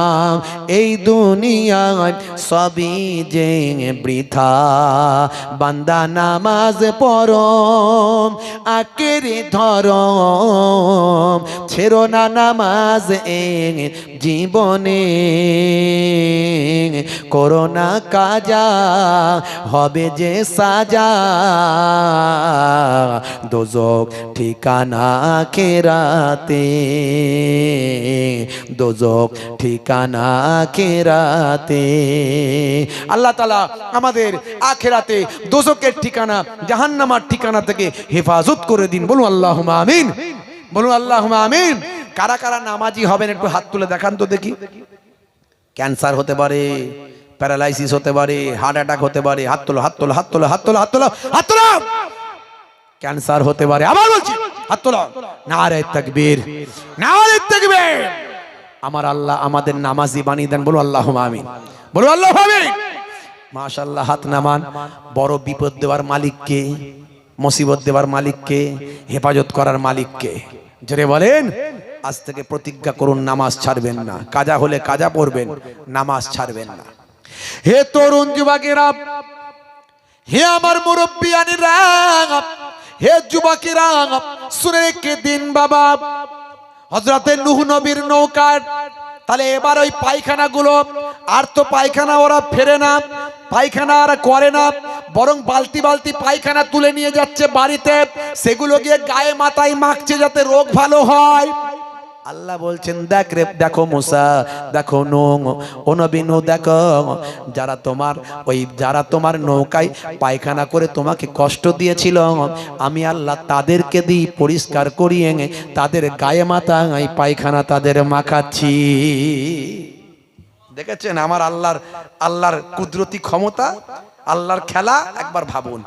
[SPEAKER 1] এই দুনিয়ায় সবই যে বৃথা। বান্দা নামাজ পড়ো আঁকড়ে ধরো, ছেড়ো না নামাজ জীবনে, করো না কাজা হবে যে সাজা, দোজখ ঠিকানা আখিরাতে, দোজখ ঠিকানা আখিরাতে। আল্লাহ তাআলা আমাদের আখিরাতে দোজখের ঠিকানা, জাহান্নামের ঠিকানা থেকে হেফাজত করে দিন। বলুন আল্লাহুম্মা আমিন, বলুন আল্লাহুম্মা আমিন। কারা কারা নামাজি হবেন একটু হাত তুলে দেখান তো দেখি। ক্যান্সার হতে পারে, প্যারালাইসিস হতে পারে, হার্ট অ্যাটাক হতে পারে, হাত তোলো হাত তোলো হাত তোলো হাত তোলো হাত তোলো হাত তোলো। ক্যান্সার হতে পারে, আবার বলছি হাত তোলো। নারে তাকবীর, নারে তাকবীর। আমার আল্লাহ আমাদের নামাজি বানিয়ে দেন। বলো আল্লাহুম্মা আমিন, বলো আল্লাহুম্মা আমিন। মাশাআল্লাহ, হাত নামান। বড় বিপদ দেওয়ার মালিক কে? মুসিবত দেওয়ার মালিক কে? হেফাজত করার মালিক কে? জোরে বলেন। আজ থেকে প্রতিজ্ঞা করুন নামাজ ছাড়বেন না, কাজা হলে কাজা পড়বেন, নামাজ ছাড়বেন না। হে তরুণ যুবকেরা, হে আমার মুরব্বিয়ানেরা, হে যুবকেরা, শুনে রেখে দিন বাবা। হযরতে নূহ নবীর নৌকা, তাহলে এবার ওই পায়খানাগুলো আর তো পায়খানা ওরা ফেরে না, পায়খানা আর করে না, বরং বালতি বালতি পায়খানা তুলে নিয়ে যাচ্ছে বাড়িতে, সেগুলো গিয়ে গায়ে মাথায় মাখছে যাতে রোগ ভালো হয়। আল্লাহ বলছেন দেখ রে, দেখো মুসা, দেখো নূহ, ও নবী নূহ, দেখো যারা তোমার নৌকায় পায়খানা করে তোমাকে কষ্ট দিয়েছিল, আমি আল্লাহ তাদেরকে দিয়ে পরিষ্কার করিয়ে তাদের গায়ে মাথায় পায়খানা তাদের মাখাচ্ছি। দেখেছেন আমার আল্লাহর কুদরতি ক্ষমতা, আল্লাহর খেলা, একবার ভাবুন।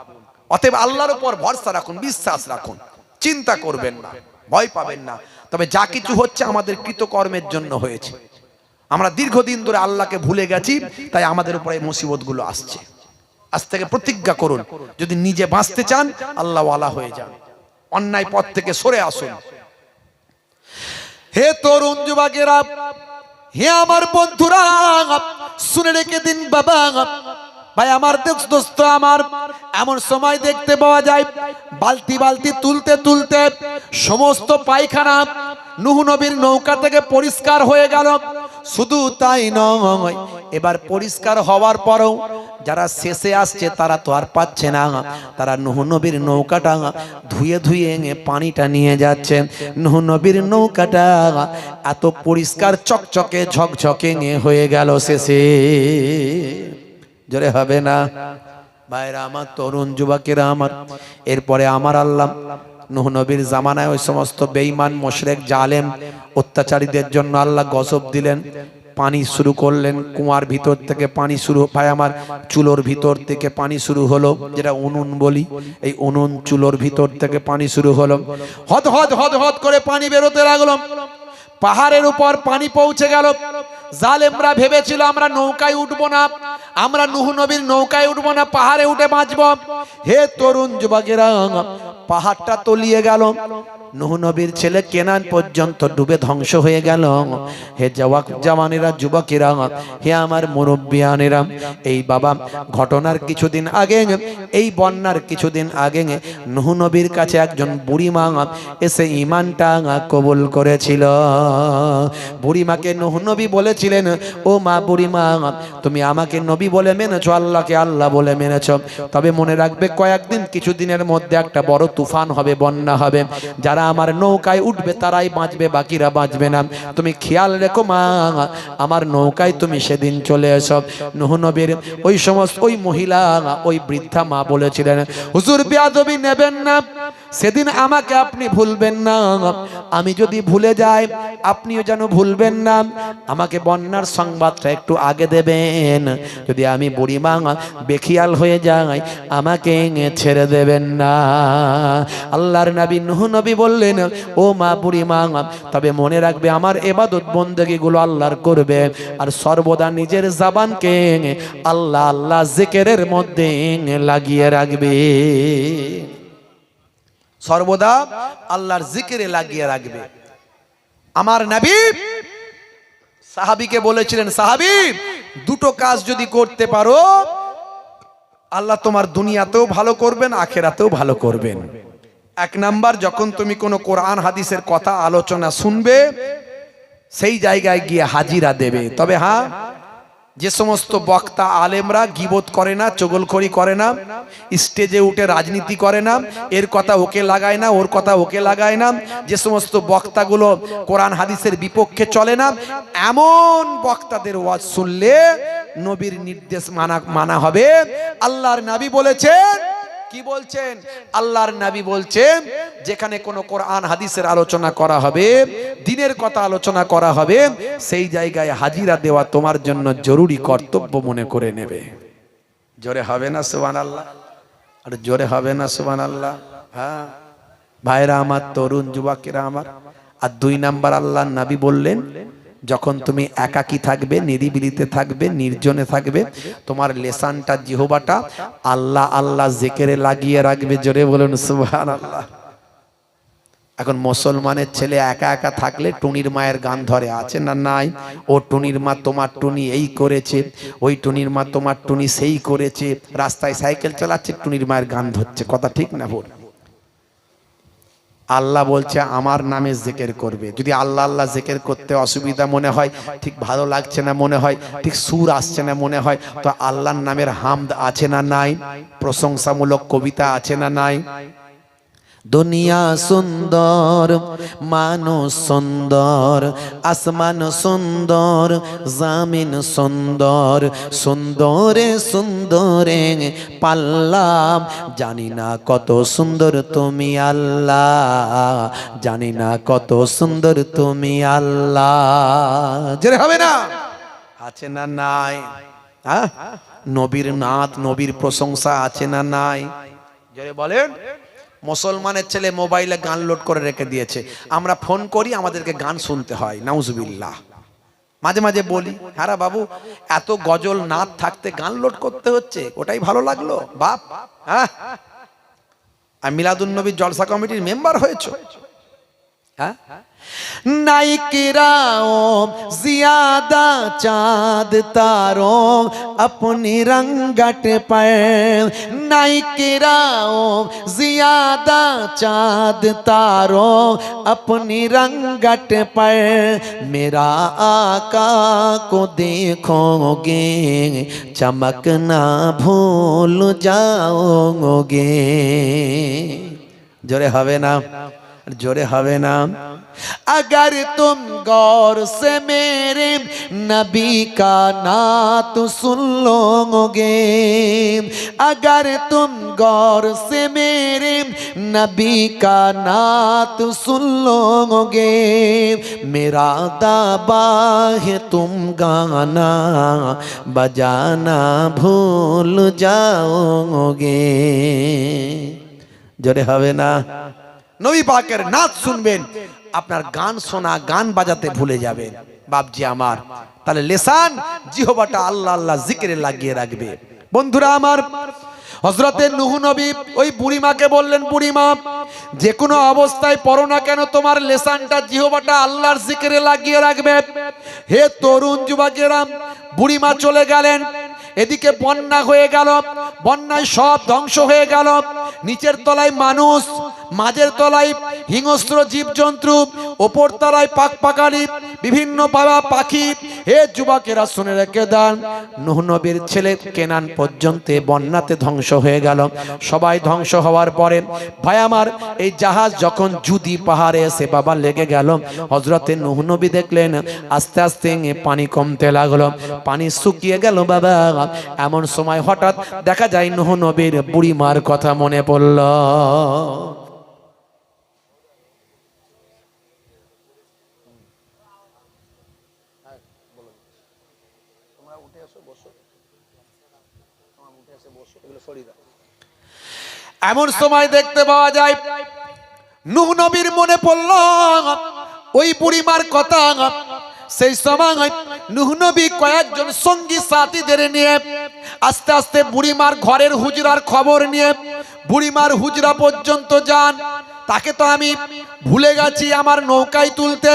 [SPEAKER 1] অতএব আল্লাহর উপর ভরসা রাখুন, বিশ্বাস রাখুন, চিন্তা করবেন না, ভয় পাবেন না। তবে যা কিছু হচ্ছে আমাদের কৃতকর্মের জন্য হয়েছে। আমরা দীর্ঘদিন ধরে আল্লাহকে ভুলে গেছি, তাই আমাদের উপরে মুসিবতগুলো আসছে। আজ থেকে প্রতিজ্ঞা করুন, যদি নিজে বাঁচতে চান আল্লাহওয়ালা হয়ে যান, অন্যায় পথ থেকে সরে আসুন। হে তরুণ যুবকেরা, হে আমার বন্ধুরা শুনে রেখে দিন বাবা, ভাই আমার দোস্ত আমার, এমন সময় দেখতে পাওয়া যায় বালতি বালতি তুলতে তুলতে সমস্ত পায়খানা নূহ নবীর নৌকা থেকে পরিষ্কার হয়ে গেল। শুধু তাই নয়, এবার পরিষ্কার হওয়ার পরেও যারা শেষে আসছে তারা তো আর পাচ্ছে না, তারা নূহ নবীর নৌকাটা ধুয়ে ধুয়ে পানিটা নিয়ে যাচ্ছে। নূহ নবীর নৌকাটা এত পরিষ্কার চকচকে ঝকঝকে হয়ে গেল শেষে। জোরে হবে না ভাইরা আমার, তরুণ যুবকেরা আমার। এরপরে আমার আল্লাহ নূহ নবীর জামানায় ওই সমস্ত বেঈমান মুশরিক জালেম অত্যাচারীদের জন্য আল্লাহ গজব দিলেন। পানি শুরু করলেন, কুয়ার ভিতর থেকে পানি শুরু, ভাই আমার চুলোর ভিতর থেকে পানি শুরু হলো, যেটা উনুন বলি, এই উনুন চুলোর ভিতর থেকে পানি শুরু হলো। হদ হদ হদ হদ করে পানি বেরোতে লাগলো। পাহাড়ের উপর পানি পৌঁছে গেল। জালেমরা ভেবেছিল আমরা নৌকায় উঠবো না, আমরা নূহ নবীর নৌকায় উঠবো না, পাহাড়ে উঠে বাঁচবো। হে তরুণ যুবকেরা, পাহাড়টা তলিয়ে গেল। নূহ নবীর ছেলে কেনান পর্যন্ত ডুবে ধ্বংস হয়ে গেল। হে জওয়ানেরা, যুবকেরা, হে আমার মুরব্বিয়ানেরা, এই বাবা ঘটনার কিছুদিন আগে, এই বন্যার কিছুদিন আগে নূহ নবীর কাছে একজন বুড়ি মা এসে ঈমানটা কবুল করেছিল। বুড়ি মাকে নূহ নবী বলেছিলেন, ও মা, বুড়ি মা, তুমি আমাকে নবী বলে মেনেছো, আল্লাহকে আল্লাহ বলে মেনেছো, তবে মনে রাখবে কয়েকদিন, কিছুদিনের মধ্যে একটা বড় তুফান হবে, বন্যা হবে, যারা আমার নৌকায় উঠবে তারাই বাঁচবে, বাকিরা বাঁচবে না। তুমি খেয়াল রেখো মা, আমার নৌকায় তুমি সেদিন চলে এসো। নূহ নবীর ওই সমস্ত ওই মহিলা, ওই বৃদ্ধা মা বলেছিলেন, হুজুর বেয়াদবি নেবেন না, সেদিন আমাকে আপনি ভুলবেন না, আমি যদি ভুলে যাই আপনিও যেন ভুলবেন না, আমাকে বন্যার সংবাদটা একটু আগে দেবেন, যদি আমি বুড়ি মা বেখিয়াল হয়ে যাই আমাকে ছেড়ে দেবেন না। আল্লাহর নবী নূহ নবী বললেন, ও মা, বুড়ি মা, তবে মনে রাখবে আমার ইবাদত বন্দেগী গুলো আল্লাহর করবে, আর সর্বদা নিজের জবানকে আল্লাহ আল্লাহ জিকিরের মধ্যে লাগিয়ে রাখবে, সর্বদা আল্লাহর জিকিরে লাগিয়ে রাখবে। আমার নবী সাহাবীকে বলেছিলেন, সাহাবী, দুটো কাজ যদি করতে পারো আল্লাহ তোমার দুনিয়াতেও ভালো করবেন, আখিরাতেও ভালো করবেন। এক নাম্বার, যখন তুমি কোনো কোরআন হাদিসের কথা আলোচনা শুনবে সেই জায়গায় গিয়ে হাজিরা দেবে। তবে হ্যাঁ, যে সমস্ত বক্তা আলেমরা গীবত করে না, চগলখড়ি করে না, স্টেজে উঠে রাজনীতি করে না, এর কথা ওকে লাগায় না, ওর কথা ওকে লাগায় না, যে সমস্ত বক্তাগুলো কোরআন হাদিসের বিপক্ষে চলে না, এমন বক্তাদের ওয়াজ শুনলে নবীর নির্দেশ মানা হবে। আল্লাহর নবী বলেছেন, কি বলছেন? আল্লাহর নবী বলছেন, যেখানে কোনো কোরআন হাদিসের আলোচনা করা হবে, দ্বীনের কথা আলোচনা করা হবে, সেই জায়গায় হাজিরা দেওয়া তোমার জন্য জরুরি কর্তব্য মনে করে নেবে। জোরে হবে না সুবহানাল্লাহ? আর জোরে হবে না সুবহানাল্লাহ? হ্যাঁ ভাইরা আমার, তরুণ যুবকেরা আমার। আর দুই নাম্বার, আল্লাহর নবী বললেন, যখন তুমি একাকী থাকবে, নিরিবিলিতে থাকবে, নির্জনে থাকবে, তোমার লেসানটা, জিহবাটা আল্লাহ আল্লাহ জিকিরে লাগিয়ে রাখবে। জোরে বলুন সুবহানাল্লাহ। এখন মুসলমানের ছেলে একা একা থাকলে টুনির মায়ের গান ধরে, আছে না নাই? ও টুনির মা তোমার টুনি এই করেছে, ওই টুনির মা তোমার টুনি সেই করেছে, রাস্তায় সাইকেল চালাচ্ছে, টুনির মায়ের গান ধরছে। কথা ঠিক না ভুল? আল্লাহ বলছে আমার নামে জিকির করবে। যদি আল্লাহ আল্লাহ জিকির করতে অসুবিধা মনে হয়, ঠিক ভালো লাগছে না মনে হয়, ঠিক সুর আসছে না মনে হয়, তো আল্লাহর নামের হামদ আছে না নাই? প্রশংসামূলক কবিতা আছে না নাই? দুনিয়া সুন্দর, মানুষ সুন্দর, আসমান সুন্দর, জামিন সুন্দর, সুন্দরে সুন্দরে পাল্লাম, জানি না কত সুন্দর তুমি আল্লাহ, জানি না কত সুন্দর তুমি আল্লাহ। জেরে হবে না? আছে না নাই? হ্যাঁ, নবীর নাত, নবীর প্রশংসা আছে না নাই? জেরে বলেন। মুসলমানের ছেলে মোবাইলে গান লোড করে রেখে দিয়েছে, আমরা ফোন করি আমাদেরকে গান শুনতে হয়, নাউজুবিল্লাহ। মাঝে মাঝে বলি, হ্যাঁ বাবু, এত গজল নাচ থাকতে গান লোড করতে হচ্ছে, ওটাই ভালো লাগলো বাপ। হ্যাঁ, আর মিলাদুন নবী জলসা কমিটির মেম্বার হয়েছে, हाँ? नाइकिराओं ज़ियादा चाँद तारों अपनी रंगट पर, नाइकिराओं ज़ियादा चाँद तारों अपनी रंगट पर, मेरा आका को देखोगे चमकना भूल जाओगे। जोरे हवे ना, जोरे हवे ना। अगर तुम गौर से मेरे नबी का नात सुन लोगे, अगर तुम गौर से मेरे नबी का नात सुन लोगे, मेरा दावा है तुम गाना बजाना भूल जाओगे। जोरे हवे ना। नबी पाकेर नाच सुनबेन, আপনার গান শোনা গান বাজাতে ভুলে যাবেন বাপজি আমার। তাহলে লিসান জিহ্বাটা আল্লাহ আল্লাহ জিকিরে লাগিয়ে রাখবে। বন্ধুরা আমার, হযরতে নূহ নবী ওই বুড়িমাকে বললেন, বুড়িমা যে কোনো অবস্থায় পড়ো না কেন তোমার লিসানটা জিহ্বাটা আল্লাহর জিকিরে লাগিয়ে রাখবে। হে তরুণ যুবকেরা, বুড়িমা চলে গেলেন। এদিকে বন্যা হয়ে গেল, বন্যায় সব ধ্বংস হয়ে গেল। নিচের তলায় মানুষ, মাঝের তলায় হিংস্র জীবজন্তু, ওপর তলায় পাখপাখালি বিভিন্ন পাখি। হে যুবকেরা শুনে রেখে দেন, নূহ নবীর ছেলে কেনান পর্যন্ত বন্যাতে ধ্বংস হয়ে গেল। সবাই ধ্বংস হওয়ার পরে ভাই আমার এই জাহাজ যখন জুদি পাহাড়ে এসে বাবা লেগে গেল, হযরতে নূহ নবী দেখলেন আস্তে আস্তে পানি কমতে লাগলো, পানি শুকিয়ে গেল বাবা। এমন সময় হঠাৎ দেখা যায় নূহ নবীর বুড়িমার কথা মনে পড়ল। এমন সময় দেখতে পাওয়া যায় নূহ নবীর মনে পড়ল ওই বুড়িমার কথা। সেই সময় নূহ নবী কয়েকজন সঙ্গী সাথীদের নিয়ে আস্তে আস্তে বুড়িমার ঘরের হুজরার খবর নিয়ে বুড়িমার হুজরা পর্যন্ত যান। তাকে তো আমি ভুলে গেছি আমার নৌকায় তুলতে,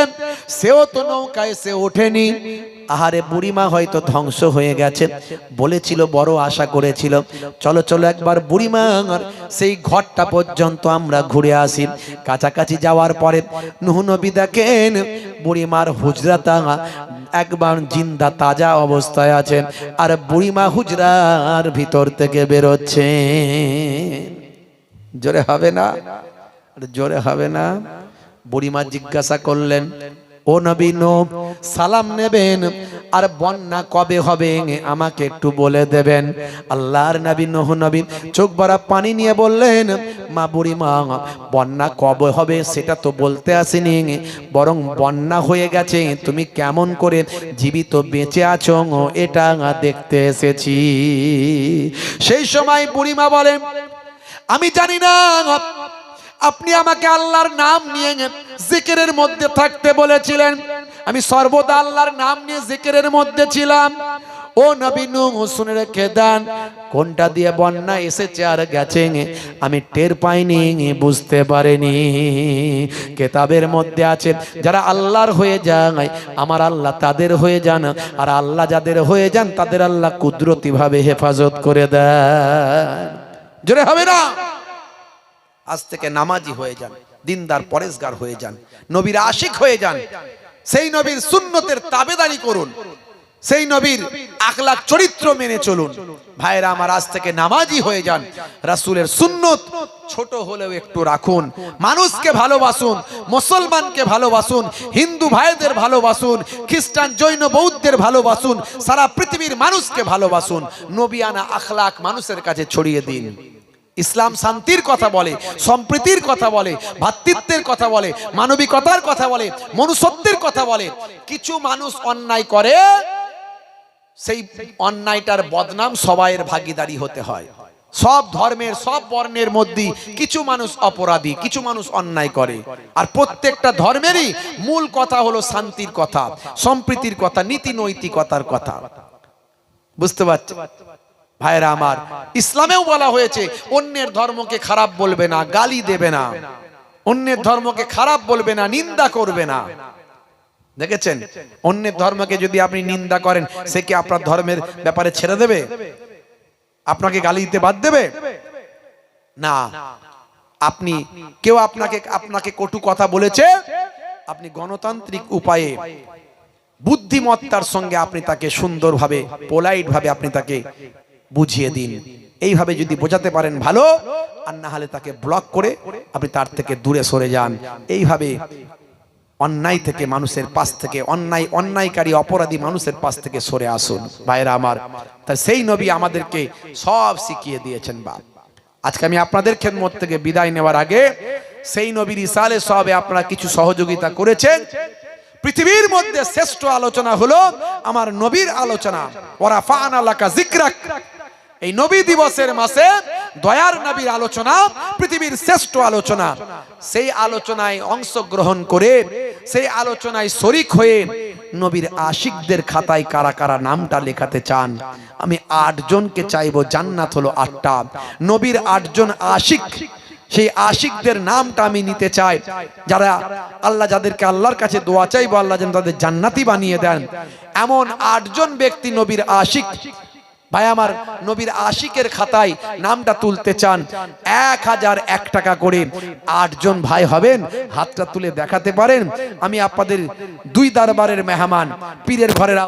[SPEAKER 1] সেও তো নৌকায় সে ওঠেনি। আহারে বুড়িমা হয়তো ধ্বংস হয়ে গেছে, বলেছিল বড় আশা করেছিল চলো চলো একবার বুড়িমার সেই ঘরটা পর্যন্ত আমরা ঘুরে আসি। কাছাকাছি যাওয়ার পরে নূহ নবী দেখেন বুড়িমার হুজরাটা একবার জিন্দা তাজা অবস্থায় আছে, আর বুড়িমা হুজরার ভিতর থেকে বেরোচ্ছে। জোরে হবে না, জোরে হবে না। বুড়িমা জিজ্ঞাসা করলেন, ও নবী নূহ সালাম নেবেন আর বন্যা কবে হবে আমাকে একটু বলে দেবেন। আল্লাহর নবী নূহ নবী চোখ ভরা পানি নিয়ে বললেন, মা বুড়িমা বন্যা কবে হবে সেটা তো বলতে আসেনি, বরং বন্যা হয়ে গেছে তুমি কেমন করে জীবিত বেঁচে আছো এটা দেখতে এসেছি। সেই সময় বুড়িমা বলেন, আমি জানি না, আপনি আমাকে আল্লাহর নাম নিয়ে জিকিরের মধ্যে থাকতে বলেছিলেন, আমি সর্বদা আল্লাহর নাম নিয়ে জিকিরের মধ্যে ছিলাম। ও নবী নূহ শুনে রেখে দেন, কোনটা দিয়ে বন্যা এসেছে আর গেছে আমি টের পাইনি, বুঝতে পারিনি। কিতাবের মধ্যে আছে যারা আল্লাহর হয়ে যায় আমার আল্লাহ তাদের হয়ে যান, আর আল্লাহ যাদের হয়ে যান তাদের আল্লাহ কুদরতি ভাবে হেফাজত করে দেন। জোরে হবে না। আজ থেকে নামাজি হয়ে যান, দিনদার পরেশগার হয়ে যান, নবীর আশিক হয়ে যান, সেই নবীর সুন্নতের তাবেদারি করুন, সেই নবীর আখলাক চরিত্র মেনে চলুন। ভাইরা আমার আজ থেকে নামাজি হয়ে যান, রাসূলের সুন্নত ছোট হলেও একটু রাখুন, মানুষকে ভালোবাসুন, মুসলমানকে ভালোবাসুন, হিন্দু ভাইদের ভালোবাসুন, খ্রিস্টান জৈন বৌদ্ধদের ভালোবাসুন, সারা পৃথিবীর মানুষকে ভালোবাসুন। নবিয়ানা আখলাক মানুষের কাছে ছড়িয়ে দিন। ইসলাম শান্তির কথা বলে, সম্প্রীতির কথা বলে, ভ্রাতৃত্বের কথা বলে, মানবিকতার কথা বলে, মনুষ্যত্বের কথা বলে। কিছু মানুষ অন্যায় করে, সেই অন্যায়টার বদনাম সবাইয়ের ভাগীদারি হতে হয়। সব ধর্মের সব বর্ণের মধ্যে কিছু মানুষ অপরাধী, কিছু মানুষ অন্যায় করে, আর প্রত্যেকটা ধর্মেরই মূল কথা হলো শান্তির কথা, সম্প্রীতির কথা, নীতি নৈতিকতার কথা। বুঝতে পারছেন ভাইরা আমার? ইসলামেও বলা হয়েছে অন্যের ধর্মকে খারাপ বলবে না, গালি দেবে না, অন্যের ধর্মকে খারাপ বলবে না, নিন্দা করবে না। দেখেছেন, অন্যের ধর্মকে যদি আপনি নিন্দা করেন, সে কি আপনার ধর্মের ব্যাপারে ছেড়ে দেবে? আপনাকে গালি দিতে বাদ দেবে না। আপনি কেউ আপনাকে কটু কথা বলেছে, আপনি গণতান্ত্রিক উপায়ে বুদ্ধিমত্তার সঙ্গে আপনি তাকে সুন্দরভাবে, পোলাইট ভাবে আপনি তাকে বুঝিয়ে দিন। এইভাবে যদি বোঝাতে পারেন ভালো, আর না হলে তাকে ব্লক করে আপনি তার থেকে দূরে সরে যান। এইভাবে অন্যায় থেকে, মানুষের পাশ থেকে, অন্যায়কারী অপরাধী মানুষের পাশ থেকে সরে আসুন ভাইরা আমার। তাই সেই নবী আমাদেরকে সব শিখিয়ে দিয়েছেন। বাপ, আজকে আমি আপনাদের খেদমত থেকে বিদায় নেওয়ার আগে সেই নবীর ইসালে সবে আপনারা কিছু সহযোগিতা করেছেন। পৃথিবীর মধ্যে শ্রেষ্ঠ আলোচনা হলো আমার নবীর আলোচনা। ওয়ারাফা'না লাকা যিকরাক। এই নবী দিবসের মাসে দয়ার নবীর আলোচনা পৃথিবীর শ্রেষ্ঠ আলোচনা। সেই আলোচনায় অংশগ্রহণ করে, সেই আলোচনায় শরীক হয়ে নবীর আশিকদের খাতায় কারা কারা নামটা লেখাতে চান? আমি 8 জনকে চাইবো। জান্নাত হলো 8টা, নবীর 8 জন আশিক, সেই আশিকদের নামটা আমি নিতে চাই। যারা আল্লাহ, যাদেরকে আল্লাহর কাছে দোয়া চাইবো আল্লাহ যেন তাদের জান্নাতি বানিয়ে দেন, এমন 8 জন ব্যক্তি নবীর আশিক। ভাই আমার, নবীর আশিকের খাতায় নামটা তুলতে চান, 1001 টাকা করে 8 জন ভাই হবেন, হাতটা তুলে দেখাতে পারেন। আমি আপনাদের 2 দরবারের মেহমান, পীরের ঘরের